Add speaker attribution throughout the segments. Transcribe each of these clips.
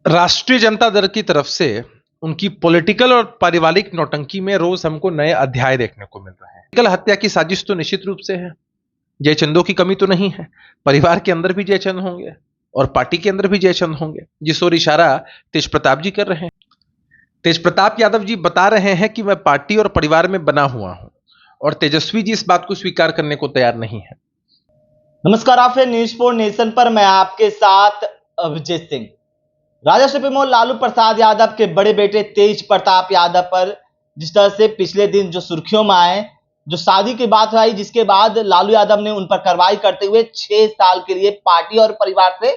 Speaker 1: राष्ट्रीय जनता दल की तरफ से उनकी पॉलिटिकल और पारिवारिक नौटंकी में रोज हमको नए अध्याय देखने को मिल रहे हैं। पॉलिटिकल हत्या की साजिश तो निश्चित रूप से है। जयचंदों की कमी तो नहीं है। परिवार के अंदर भी जयचंद होंगे और पार्टी के अंदर भी जयचंद होंगे, जिस ओर इशारा तेज प्रताप जी कर रहे हैं। तेज प्रताप यादव जी बता रहे हैं कि मैं पार्टी और परिवार में बना हुआ हूं, और तेजस्वी जी इस बात को स्वीकार करने को तैयार नहीं है।
Speaker 2: नमस्कार, आप हैं न्यूज फॉर नेशन पर। मैं आपके साथ अभिजीत सिंह। राजा सुप्रीमो लालू प्रसाद यादव के बड़े बेटे तेज प्रताप यादव पर जिस तरह से पिछले दिन जो सुर्खियों में आए, जो शादी की बात आई, जिसके बाद लालू यादव ने उन पर कार्रवाई करते हुए 6 साल के लिए पार्टी और परिवार से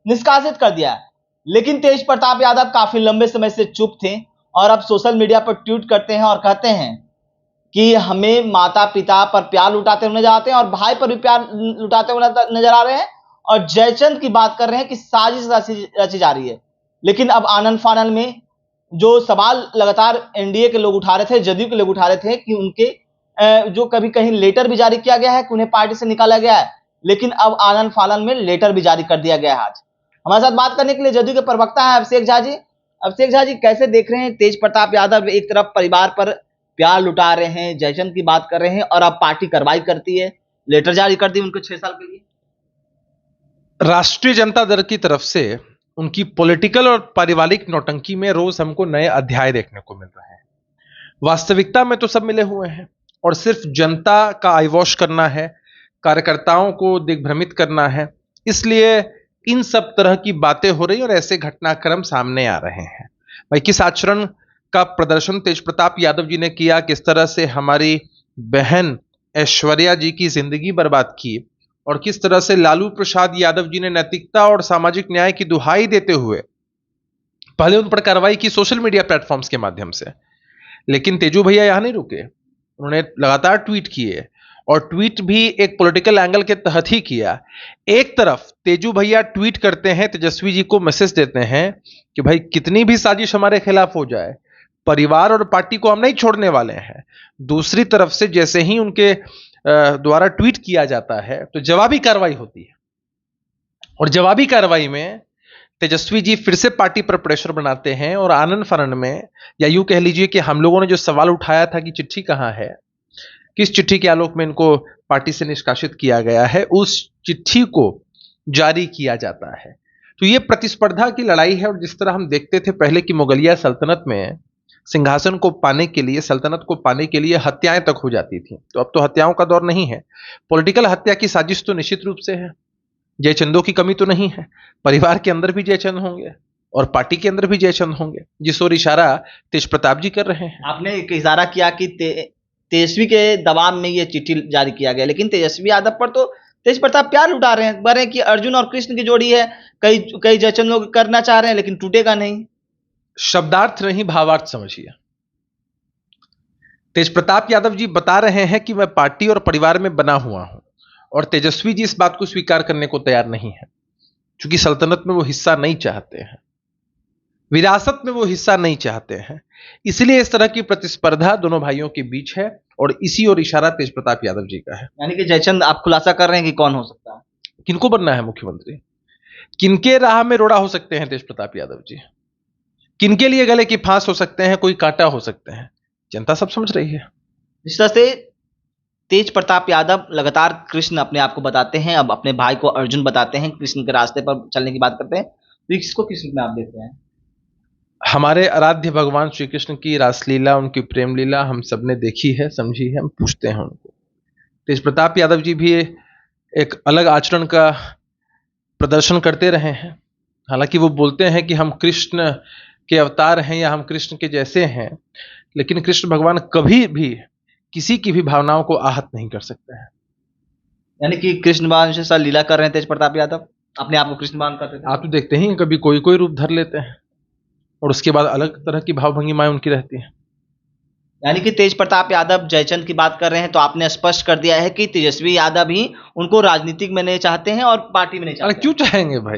Speaker 2: निष्कासित कर दिया। लेकिन तेज प्रताप यादव काफी लंबे समय से चुप थे और अब सोशल मीडिया पर ट्वीट करते हैं और कहते हैं कि हमें माता पिता पर प्यार लुटाते हुए नजर आते हैं और भाई पर भी प्यार लुटाते हुए नजर आ रहे हैं, और जयचंद की बात कर रहे हैं कि साजिश रची जा रही है। लेकिन अब आनंद फानन में जो सवाल लगातार एनडीए के लोग उठा रहे थे, जदयू के लोग उठा रहे थे कि उनके जो कभी कहीं लेटर भी जारी किया गया है कि उन्हें पार्टी से निकाला गया है, लेकिन अब आनंद फानन में लेटर भी जारी कर दिया गया है। आज हमारे साथ बात करने के लिए जदयू के प्रवक्ता है अभिषेक झा जी। अभिषेक झा जी, कैसे देख रहे हैं तेज प्रताप यादव एक तरफ परिवार पर प्यार लुटा रहे हैं, जयचंद की बात कर रहे हैं, और अब पार्टी कार्रवाई करती है, लेटर जारी कर दी उनको 6 साल के लिए।
Speaker 1: राष्ट्रीय जनता दल की तरफ से उनकी पॉलिटिकल और पारिवारिक नौटंकी में रोज हमको नए अध्याय देखने को मिल रहे हैं। वास्तविकता में तो सब मिले हुए हैं और सिर्फ जनता का आई वॉश करना है, कार्यकर्ताओं को दिग्भ्रमित करना है, इसलिए इन सब तरह की बातें हो रही और ऐसे घटनाक्रम सामने आ रहे हैं। भाई, किस आचरण का प्रदर्शन तेज प्रताप यादव जी ने किया, किस तरह से हमारी बहन ऐश्वर्या जी की जिंदगी बर्बाद की, और किस तरह से लालू प्रसाद यादव जी ने नैतिकता और सामाजिक न्याय की दुहाई देते हुए पहले उन पर कार्रवाई की सोशल मीडिया प्लेटफॉर्म्स के माध्यम से। लेकिन तेजू भैया यहां नहीं रुके, उन्होंने लगातार ट्वीट किए, और ट्वीट भी एक पॉलिटिकल एंगल के तहत ही किया। एक तरफ तेजू भैया ट्वीट करते हैं, तेजस्वी जी को मैसेज देते हैं कि भाई कितनी भी साजिश हमारे खिलाफ हो जाए, परिवार और पार्टी को हम नहीं छोड़ने वाले हैं। दूसरी तरफ से जैसे ही उनके द्वारा ट्वीट किया जाता है तो जवाबी कार्रवाई होती है, और जवाबी कार्रवाई में तेजस्वी जी फिर से पार्टी पर प्रेशर बनाते हैं, और आनंद फानन में, या यूं कह लीजिए कि हम लोगों ने जो सवाल उठाया था कि चिट्ठी कहां है, किस चिट्ठी के आलोक में इनको पार्टी से निष्कासित किया गया है, उस चिट्ठी को जारी किया जाता है। तो ये प्रतिस्पर्धा की लड़ाई है। और जिस तरह हम देखते थे पहले की मुगलिया सल्तनत में सिंहासन को पाने के लिए, सल्तनत को पाने के लिए हत्याएं तक हो जाती थी, तो अब तो हत्याओं का दौर नहीं है। पॉलिटिकल हत्या की साजिश तो निश्चित रूप से है। जयचंदों की कमी तो नहीं है। परिवार के अंदर भी जयचंद होंगे और पार्टी के अंदर भी जयचंद होंगे, जिस ओर इशारा तेज प्रताप जी कर रहे हैं।
Speaker 2: आपने एक इशारा किया कि तेजस्वी के दबाव में ये चिट्ठी जारी किया गया, लेकिन तेजस्वी यादव पर तो तेज प्रताप प्यार लुटा रहे हैं, बड़े कि अर्जुन और कृष्ण की जोड़ी है, कई जयचंद लोग करना चाह रहे हैं लेकिन टूटेगा नहीं।
Speaker 1: शब्दार्थ नहीं, भावार्थ समझिए। तेज प्रताप यादव जी बता रहे हैं कि मैं पार्टी और परिवार में बना हुआ हूं, और तेजस्वी जी इस बात को स्वीकार करने को तैयार नहीं है, क्योंकि सल्तनत में वो हिस्सा नहीं चाहते हैं, विरासत में वो हिस्सा नहीं चाहते हैं। इसलिए इस तरह की प्रतिस्पर्धा दोनों भाइयों के बीच है, और इसी ओर इशारा तेज प्रताप यादव जी का है।
Speaker 2: यानी कि जयचंद आप खुलासा कर रहे हैं कि कौन हो सकता है,
Speaker 1: किनको बनना है मुख्यमंत्री, किनके राह में रोड़ा हो सकते हैं तेज प्रताप यादव जी, किनके लिए गले की फांस हो सकते हैं, कोई कांटा हो सकते हैं, जनता सब समझ रही है।
Speaker 2: जिस तरह से तेज प्रताप यादव लगातार कृष्ण अपने आप को बताते हैं, अब अपने भाई को अर्जुन बताते हैं, कृष्ण के रास्ते पर चलने की बात करते हैं, तो इसको किस रूप में आप देखते हैं?
Speaker 1: हमारे आराध्य भगवान श्री कृष्ण की रासलीला, उनकी प्रेम लीला हम सबने देखी है, समझी है, हम पूछते हैं उनको। तेज प्रताप यादव जी भी एक अलग आचरण का प्रदर्शन करते रहे हैं। हालांकि वो बोलते हैं कि हम कृष्ण के अवतार हैं या हम कृष्ण के जैसे हैं, लेकिन कृष्ण भगवान कभी भी किसी की भी भावनाओं को आहत नहीं कर सकते हैं।
Speaker 2: यानी कि कृष्ण भगवान से साथ लीला कर रहे हैं तेज प्रताप यादव, अपने आप को कृष्ण भगवान करते थे।
Speaker 1: आप तो देखते ही कभी कोई कोई रूप धर लेते हैं और उसके बाद अलग तरह की भाव भंगिमाएं उनकी रहती हैं।
Speaker 2: यानी कि तेज प्रताप यादव जयचंद की बात कर रहे हैं, तो आपने स्पष्ट कर दिया है कि तेजस्वी यादव ही उनको राजनीतिक में नहीं चाहते हैं और पार्टी में नहीं चाहते।
Speaker 1: अरे क्यों चाहेंगे भाई,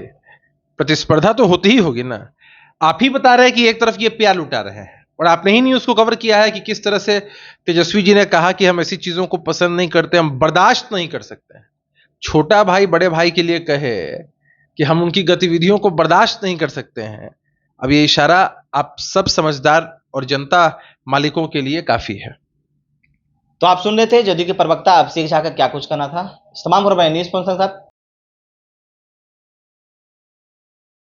Speaker 1: प्रतिस्पर्धा तो होती ही होगी ना। आप ही बता रहे हैं कि एक तरफ ये प्यार लुटा रहे हैं, और आपने ही नहीं उसको कवर किया है कि किस तरह से तेजस्वी जी ने कहा कि हम ऐसी चीजों को पसंद नहीं करते, हम बर्दाश्त नहीं कर सकते हैं। छोटा भाई बड़े भाई के लिए कहे कि हम उनकी गतिविधियों को बर्दाश्त नहीं कर सकते हैं, अब ये इशारा आप सब समझदार और जनता मालिकों के लिए काफी है।
Speaker 2: तो आप सुन रहे थे जदयू के प्रवक्ता अभिषेक झा का क्या कुछ कहना था। तमाम खबरें न्यूज़ स्पॉन्सर साहब।